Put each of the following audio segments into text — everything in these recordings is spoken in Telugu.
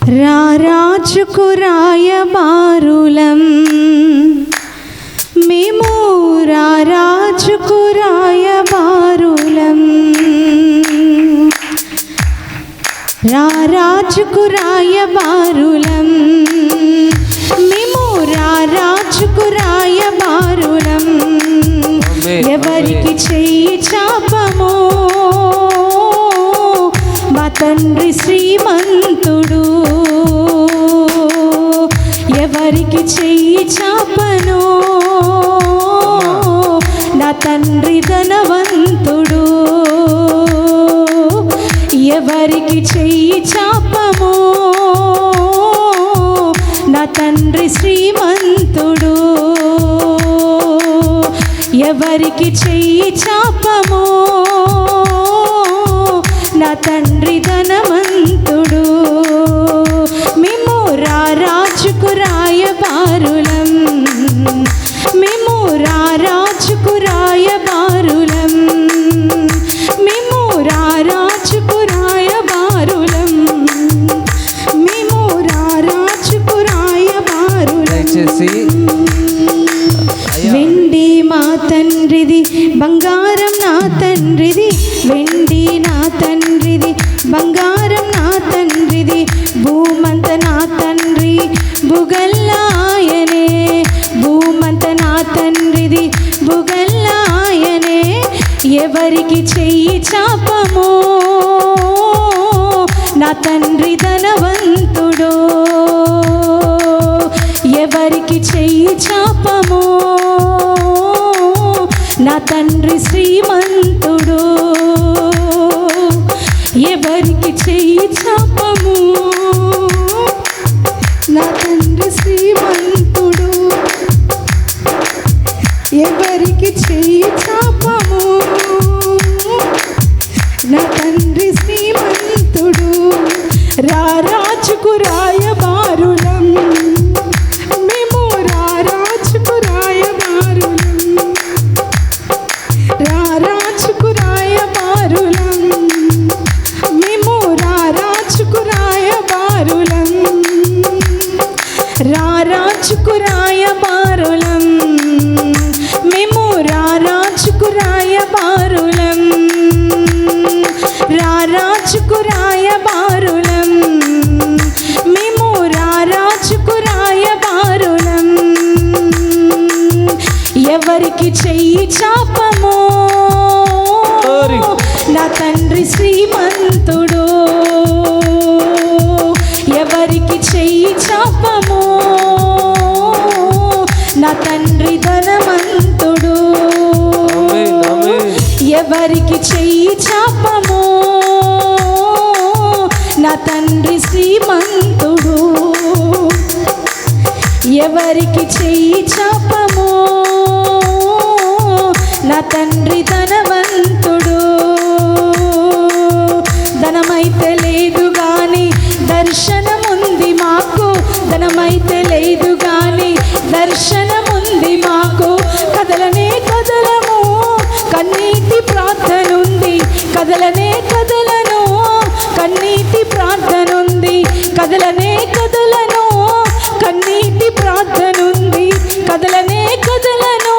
రారాజుకు రాయబారులం మేము, రారాజుకు రాయబారులం, రారాజుకు రాయబారులం మేము, రారాజుకు రాయబారులం. ఎవరికి చెయ్యి చాపమో మా తండ్రి శ్రీమంతుడు, ఎవరికి చెయ్యి చాపనో నా తండ్రి ధనవంతుడు, ఎవరికి చెయ్యి చాపమో నా తండ్రి శ్రీమంతుడు, ఎవరికి చెయ్యి చాపమో నా తండ్రి ధనవంతుడు. మేము రారాజుకు రాయబారులం, మేము రారాజుకు రాయబారులం, మేము రారాజుకు రాయబారులం, మేము రారాజుకు రాయబారులం. వెండి మా తండ్రిది, బంగారం నా తండ్రిది, వెండి నా తండ్రిది, బంగారం నా తండ్రిది, భూమంత నా తండ్రి భుగల్లాయనే, భూమంత నా తండ్రిది భుగల్లాయనే. ఎవరికి చెయ్యి చాపమో నా తండ్రి ధనవంతుడు, ఎవరికి చెయ్యి చాపమో నా తండ్రి శ్రీమంతుడు, ఎవరికి చెయ్యి చాపము నా తండ్రి శ్రీమంతుడు, ఎవరికి చెయ్యి చాపము నా తండ్రి శ్రీమంతుడు. రారాజుకు రాయబారులం మేము, రారాజుకు రాయబారులం, రారాజుకు రాయబారులం మేము, రారాజుకు రాయబారులం, రారాజుకు రాయబారులం మేము, రారాజుకు రాయబారులం, రారాజుకు రాయబారులం మేము, రారాజుకు రాయబారులం. ఎవరికి చెయ్యి చాపమో నా తండ్రి శ్రీమంతుడు, ఎవరికి చెయ్యి చాపమో నా తండ్రి ధనవంతుడు, ఎవరికి చెయ్యి చాపమో నా తండ్రి శ్రీమంతుడు, ఎవరికి చెయ్యి చాపమో నా తండ్రి ధనవంతుడు. ధనమైతే లేదు గాని దర్శనముంది మాకు, ధనమైతే లేదు గాని దర్శనముంది మాకు, కదలనే కదలము కన్నీటి ప్రార్థనుంది, కదలనే కదలను కన్నీటి ప్రార్థనుంది, కదలనే కదలను కన్నీటి ప్రార్థనుంది, కదలనే కదలను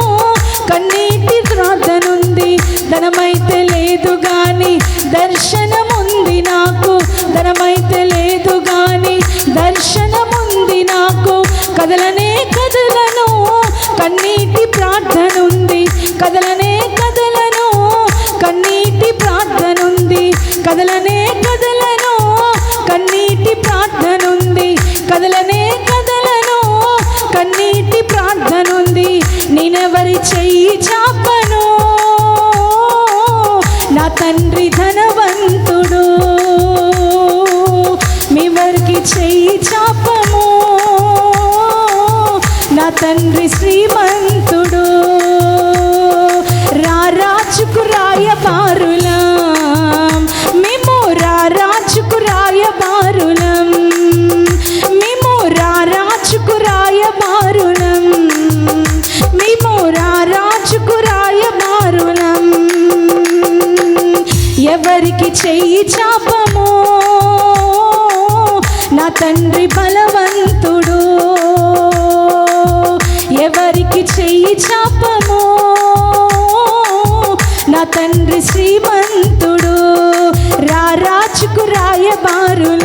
కన్నీటి ప్రార్థనుంది. ధనమైతే లేదు గాని దర్శనముంది నాకు, ధనమైతే లేదు గాని దర్శనముంది నాకు, కదలనే కదలను కన్నీటి ప్రార్థనుంది, కదలనే కదలను కన్నీటి ప్రార్థనుంది, కదలనే కదలను కన్నీటి ప్రార్థనుంది, కదలనే కదలను కన్నీటి ప్రార్థనుంది. నేనెవరి చెయ్యి చాపను నా తండ్రి ధనవంతుడు, మీవరికి చెయ్యి చాపము నా తండ్రి శ్రీమంతుడు. రారాజుకు రాయబారులం మేము, రారాజుకు రాయబారులం మేము, రారాజుకు రాయబారులం మేము, రారాజుకు రాయబారులం. ఎవరికి చెయ్యి చాపము నా తండ్రి బలవంతుడు, ఎవరికి చెయ్యి చాపమో నా తండ్రి శ్రీమంతుడు. రారాజుకు రాయబారులం